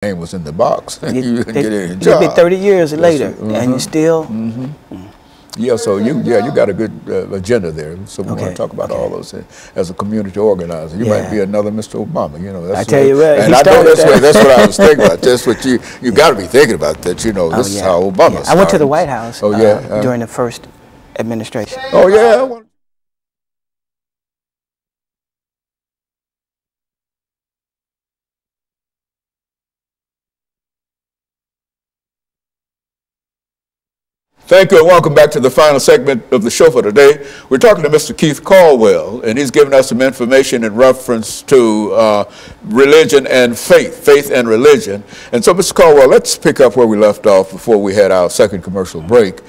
name was in the box. You didn't get any It'll job. be 30 years later, and you still. Yeah, so you got a good agenda there. So we want to talk about all those as a community organizer. You might be another Mr. Obama. You know, that's I tell you what, and I know that's what I was thinking about. That's what you got to be thinking about. That this is how Obama started. I went to the White House during the first administration. Oh yeah. Thank you and welcome back to the final segment of the show for today. We're talking to Mr. Keith Caldwell, and he's giving us some information in reference to religion and faith and religion. And so, Mr. Caldwell, let's pick up where we left off before we had our second commercial break,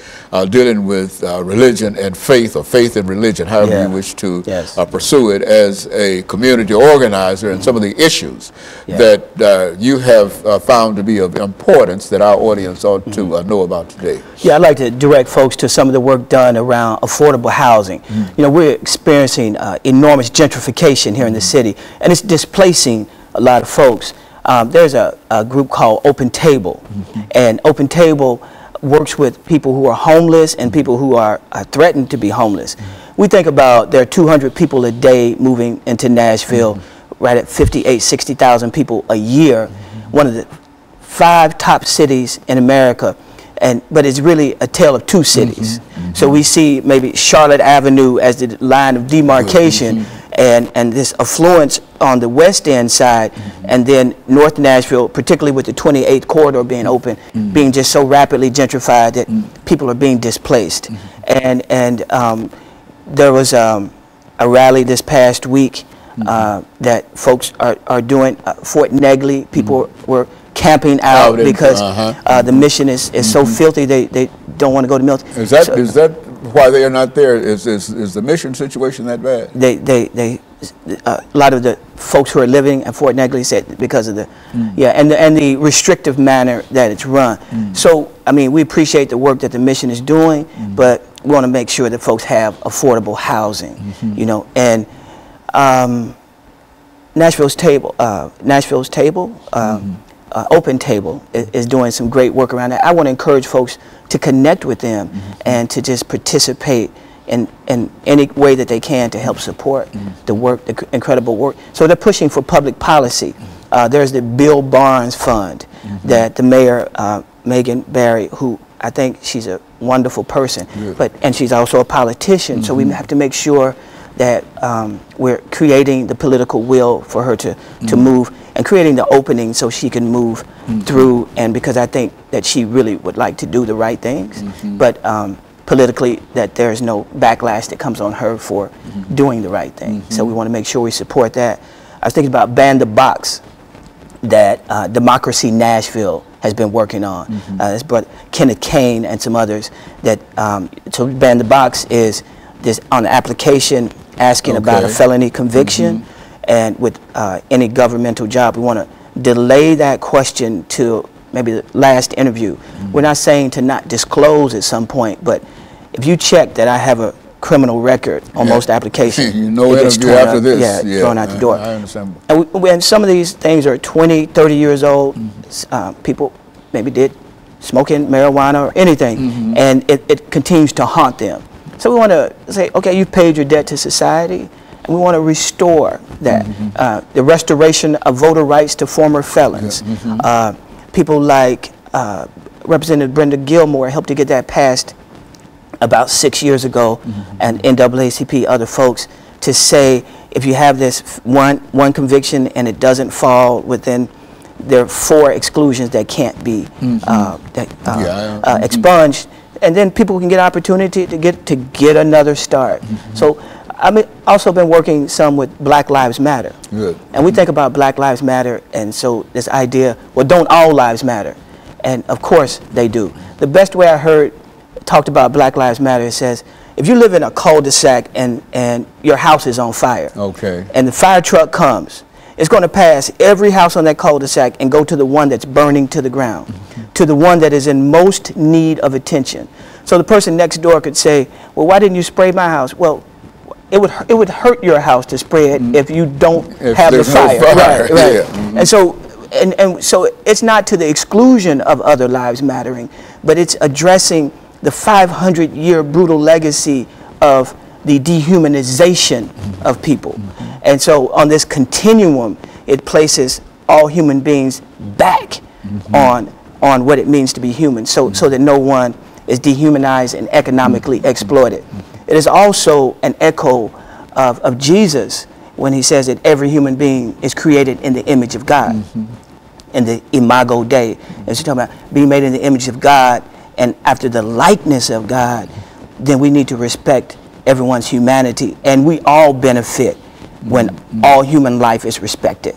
dealing with religion and faith, or faith and religion, however you wish to pursue it as a community organizer, and some of the issues that you have found to be of importance that our audience ought to know about today. Yeah, I'd like to direct folks to some of the work done around affordable housing. You know, we're experiencing enormous gentrification here in the city, and it's displacing a lot of folks. There's a group called Open Table, and Open Table works with people who are homeless and people who are threatened to be homeless. We think about there are 200 people a day moving into Nashville, right at 60,000 people a year, one of the 5 top cities in America. But it's really a tale of 2 cities. So we see maybe Charlotte Avenue as the line of demarcation, and this affluence on the West End side, and then North Nashville, particularly with the 28th corridor being open, being just so rapidly gentrified that people are being displaced. And there was a rally this past week that folks are doing. Fort Negley, people were camping out because the mission is so filthy they don't want to go to military. Is that why they are not there? Is the mission situation that bad? A lot of the folks who are living at Fort Negley said because of the and the restrictive manner that it's run. So I mean, we appreciate the work that the mission is doing, but we want to make sure that folks have affordable housing. You know, and Nashville's Table. Open Table is doing some great work around that. I want to encourage folks to connect with them and to just participate in any way that they can to help support the work, the incredible work. So they're pushing for public policy. There's the Bill Barnes Fund that the mayor, Megan Barry, who I think she's a wonderful person, and she's also a politician. So we have to make sure that we're creating the political will for her to move, and creating the opening so she can move through, and because I think that she really would like to do the right things, but politically that there's no backlash that comes on her for doing the right thing. So we want to make sure we support that. I was thinking about Ban the Box that Democracy Nashville has been working on. It's brought Kenneth Kane and some others that, so Ban the Box is this on the application asking about a felony conviction, and with any governmental job, we want to delay that question to maybe the last interview. We're not saying to not disclose at some point, but if you check that I have a criminal record on most applications, interview after this, thrown out the door. I understand. And some of these things are 20, 30 years old. People maybe did smoking marijuana or anything, and it continues to haunt them. So we want to say, okay, you've paid your debt to society, and we want to restore that. The restoration of voter rights to former felons. People like Representative Brenda Gilmore helped to get that passed about 6 years ago, and NAACP, other folks, to say if you have this one conviction and it doesn't fall within, there are 4 exclusions that can't be expunged, and then people can get opportunity to get another start. So I've also been working some with Black Lives Matter. And we think about Black Lives Matter, and so this idea, well, don't all lives matter? And of course they do. The best way I heard talked about Black Lives Matter, it says, if you live in a cul-de-sac and your house is on fire, and the fire truck comes, it's going to pass every house on that cul-de-sac and go to the one that's burning to the ground, to the one that is in most need of attention. So the person next door could say, well, why didn't you spray my house? Well, it would hurt your house to spray it if you don't have the fire. And so and so it's not to the exclusion of other lives mattering, but it's addressing the 500-year brutal legacy of the dehumanization of people. And so on this continuum, it places all human beings back on what it means to be human, so that no one is dehumanized and economically exploited. It is also an echo of Jesus when he says that every human being is created in the image of God, in the imago Dei. And so talking about being made in the image of God and after the likeness of God, then we need to respect everyone's humanity, and we all benefit when all human life is respected.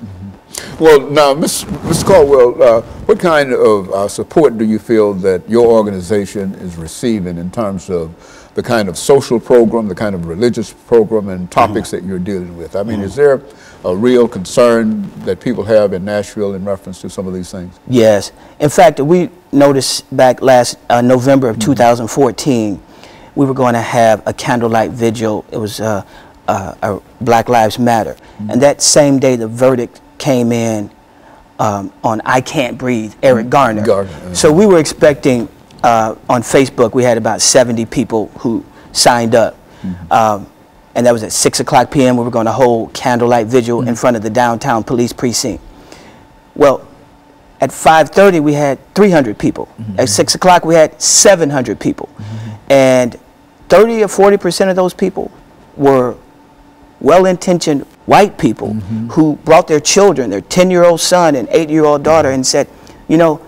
Well, now, Mr. Caldwell, what kind of support do you feel that your organization is receiving in terms of the kind of social program, the kind of religious program, and topics that you're dealing with? I mean, is there a real concern that people have in Nashville in reference to some of these things? Yes. In fact, we noticed back last November of 2014, we were going to have a candlelight vigil. It was Black Lives Matter. And that same day, the verdict came in on I Can't Breathe, Eric Garner. So we were expecting, on Facebook, we had about 70 people who signed up. And that was at 6:00 p.m. We were going to hold candlelight vigil in front of the downtown police precinct. Well, at 5:30, we had 300 people. At 6:00, we had 700 people. And 30 or 40% of those people were well-intentioned white people who brought their children, their 10-year-old son and 8-year-old daughter, and said, you know,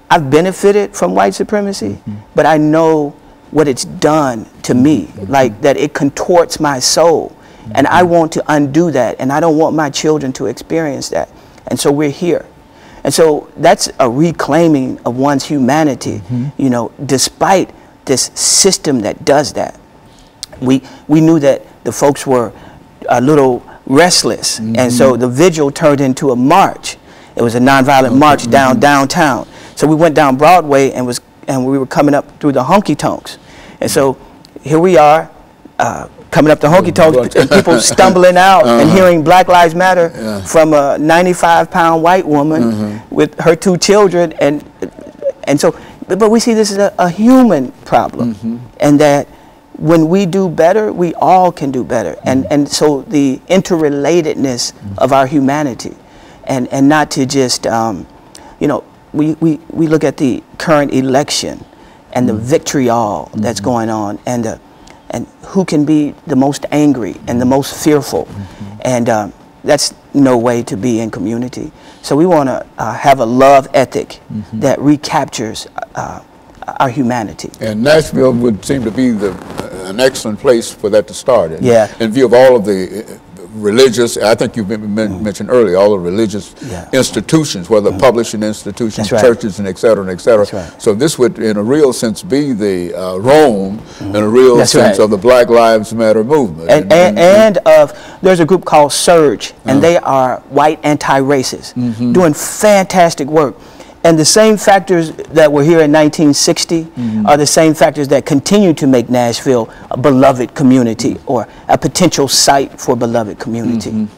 I've benefited from white supremacy, but I know what it's done to me, like that it contorts my soul, and I want to undo that, and I don't want my children to experience that. And so we're here. And so that's a reclaiming of one's humanity, you know, despite this system that does that. We knew that the folks were a little restless, and so the vigil turned into a march. It was a nonviolent march downtown. So we went down Broadway and we were coming up through the honky-tonks. And so here we are, coming up the honky-tonks, and people stumbling out and hearing Black Lives Matter from a 95-pound white woman with her 2 children. And so, but we see this as a human problem, and that when we do better, we all can do better. And so the interrelatedness of our humanity, and not to just, you know, we look at the current election and the vitriol that's going on, and who can be the most angry and the most fearful, and that's no way to be in community. So we want to have a love ethic that recaptures our humanity. And Nashville would seem to be an excellent place for that to start. In view of all of the religious, I think you mentioned earlier, all the religious institutions, whether publishing institutions, churches, and et cetera, and et cetera. So this would, in a real sense, be the Rome, in a real sense, of the Black Lives Matter movement. And there's a group called Surge, and they are white anti-racists, doing fantastic work. And the same factors that were here in 1960 are the same factors that continue to make Nashville a beloved community, or a potential site for beloved community.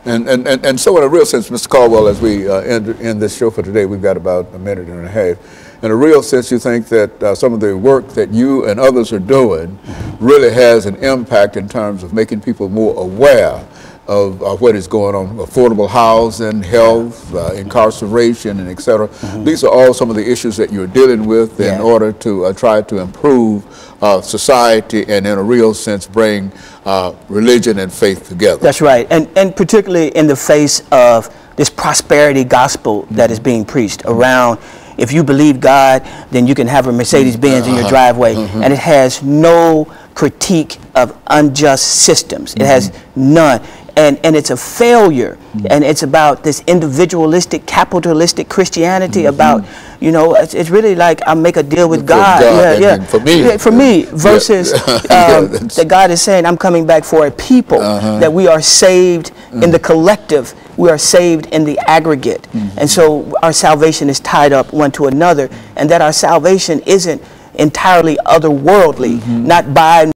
And so in a real sense, Mr. Caldwell, as we end this show for today, we've got about a minute and a half. In a real sense, you think that some of the work that you and others are doing really has an impact in terms of making people more aware of what is going on, affordable housing, health, incarceration, and et cetera. These are all some of the issues that you're dealing with in order to try to improve society, and in a real sense bring religion and faith together. That's right, and particularly in the face of this prosperity gospel that is being preached around, if you believe God, then you can have a Mercedes-Benz in your driveway, and it has no critique of unjust systems. It has none. And it's a failure, and it's about this individualistic, capitalistic Christianity, about, you know, it's really like I make a deal with God. For me, versus that God is saying, I'm coming back for a people, that we are saved in the collective, we are saved in the aggregate. And so our salvation is tied up one to another, and that our salvation isn't entirely otherworldly, not by